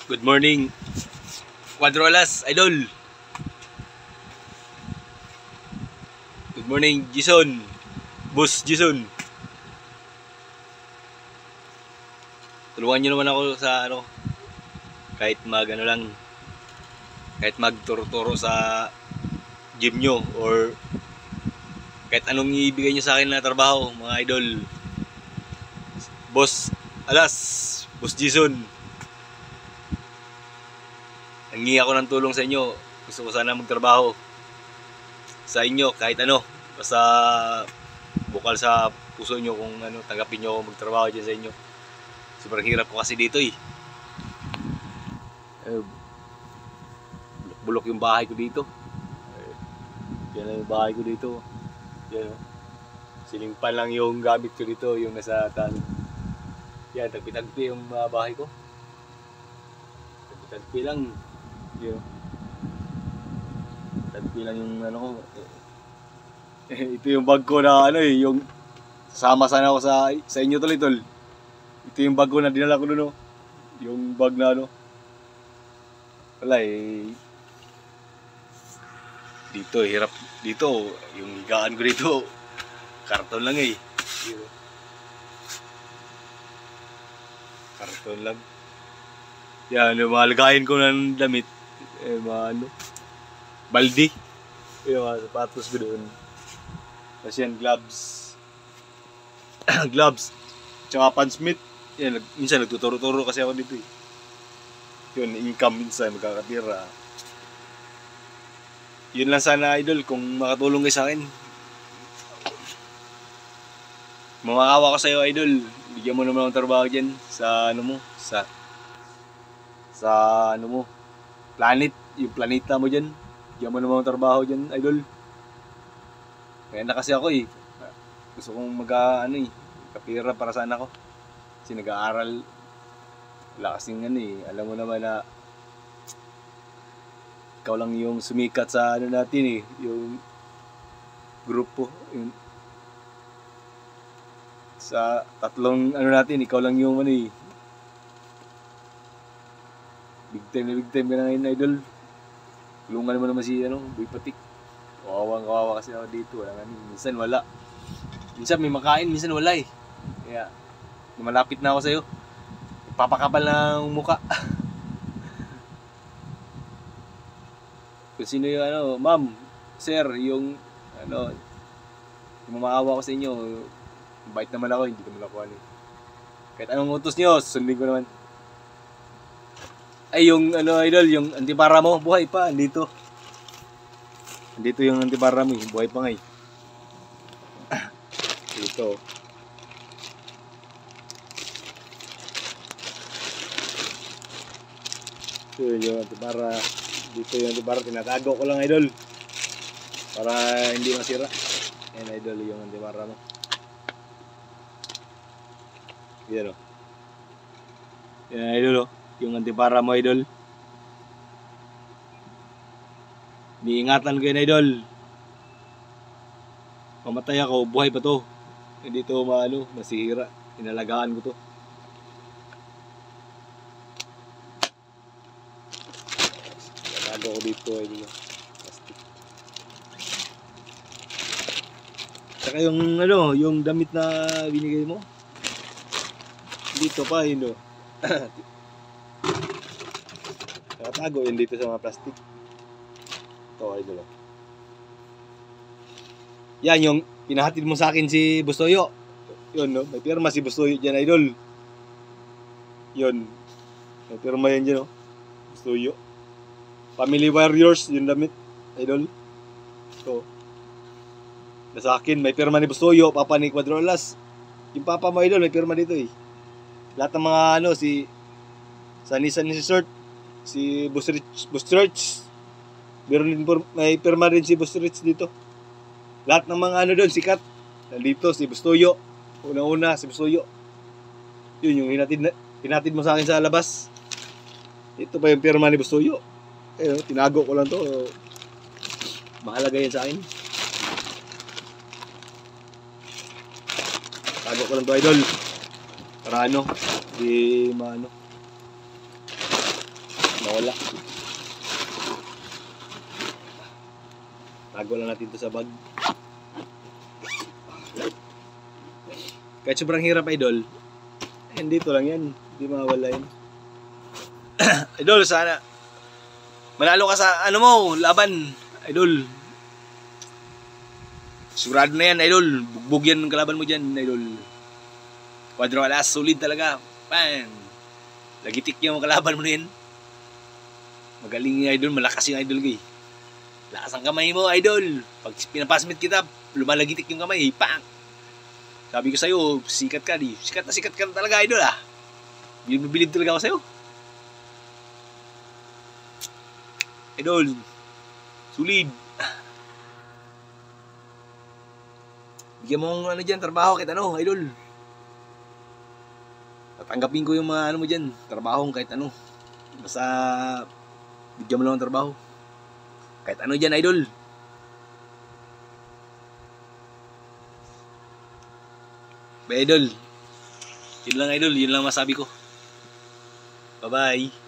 Good morning, Quadrolas, idol. Good morning, Jason. Boss Jason. Tulungan nyo naman ako sa kahit kahit magturo-turo sa gym nyo or kahit anong ibigay nyo sa akin na trabaho, mga idol. Boss Boss Jason. Nangingi ako ng tulong sa inyo. Gusto ko sana magtrabaho sa inyo kahit basta bukal sa puso nyo kung tanggapin nyo ako magtrabaho dyan sa inyo. Sobrang hirap ko kasi dito bulok yung bahay ko dito. Yan lang yung bahay ko dito. Yan silingpan lang yung gamit ko dito, yung nasa tanong. Yan, tagpi-tagpi yung bahay ko. Tagpi lang. Yun. Tagpi lang yung ko. Ito yung bag ko na yung sasama sana ako sa inyo tol. Ito yung bag ko na dinala ko doon yung bag na wala dito hirap dito yung higaan ko dito karton lang karton lang yan yung mga lagayin ko ng damit baldi yung mga sapatos ko doon kasi yan gloves tsaka pansmith yan minsan nagtuturo-turo kasi ako dito yun income minsan magkakatira. Yun lang sana idol kung makatulong kayo sa akin. Mamakawa ko sa iyo idol. Bigyan mo naman ng trabaho diyan sa planet, yung planeta mo diyan. Bigyan mo naman ng trabaho diyan idol. Kaya na kasi ako gusto kong kapira para sa anak ko. Kasi nag-aaral wala kasing alam mo naman na ikaw lang yung sumikat sa natin yung grupo yung sa tatlong natin ikaw lang yung big time ka na ngayon idol. Tulungan mo naman si Boy Patik. Kawawa kasi ako dito minsan wala, minsan may makain, minsan wala kaya malapit na ako sa'yo, papakapal ng muka. Kung sino yung ma'am, sir, yung maawa ko sa inyo, bait naman ako, hindi ko naman ako kahit anong utos nyo, sundin ko naman. Ay yung idol, yung antipara mo, buhay pa, andito yung antipara mo, buhay pa nga dito. Yung antipara dito, yung antipara tinatago ko lang idol para hindi masira. Ayan idol yung antipara mo. Yan yan idol yung antipara mo idol. Niingatan ko yan idol. Mamatay ako, buhay pa to. Hindi to masira. Inalagaan ko to. Nagago ko dito plastic. Saka yung damit na binigay mo dito pa nakatago yun dito sa mga plastic. Ito idol yan yung pinahatid mo sa akin si Bustoyo yun may pirma si Bustoyo dyan idol. Yun may pirma yan dyan Bustoyo. Family Warriors yung damit idol. So nasa akin may pirma ni Bustoyo, papa ni Quadrolas. Yung papa mo idol may pirma dito lahat ng mga sa Nissan Resort si Boss Rich may pirma rin si Boss Rich dito. Lahat ng mga doon sikat nandito, si Bustoyo una si Bustoyo. Yun yung hinatid mo sa akin sa labas. Ito pa yung pirma ni Bustoyo. Tinago ko lang to. Mahalaga yan sa akin. Tago ko lang to idol. Para di Nawala. Tago lang natin to sa bag. Kahit sobrang hirap, idol, hindi to lang yan. Hindi mawala yun. Idol, sana manalo ka sa ano mo, laban. Idol. Sigurado na yan, idol. Bugbog yan ang kalaban mo dyan, idol. Quadro alas, solid talaga. Bang! Lagitik yung kalaban mo na yan. Magaling yung idol, malakas yung idol kay. Lakas ang kamay mo, idol. Pag pinapasmit kita, lumalagitik yung kamay. Pang! Sabi ko sa'yo, sikat ka di. Sikat ka na talaga, idol ah. Bilib talaga ako sa'yo. Idol. Solid. Bigyan mo ng ano dyan, trabaho kahit ano, idol. Tatanggapin ko yung mga ano mo dyan, trabaho kahit ano. Basta bigyan mo lang ng trabaho. Kahit ano dyan, idol. Ba, idol. Yun lang, idol. Yun lang masabi ko. Bye-bye.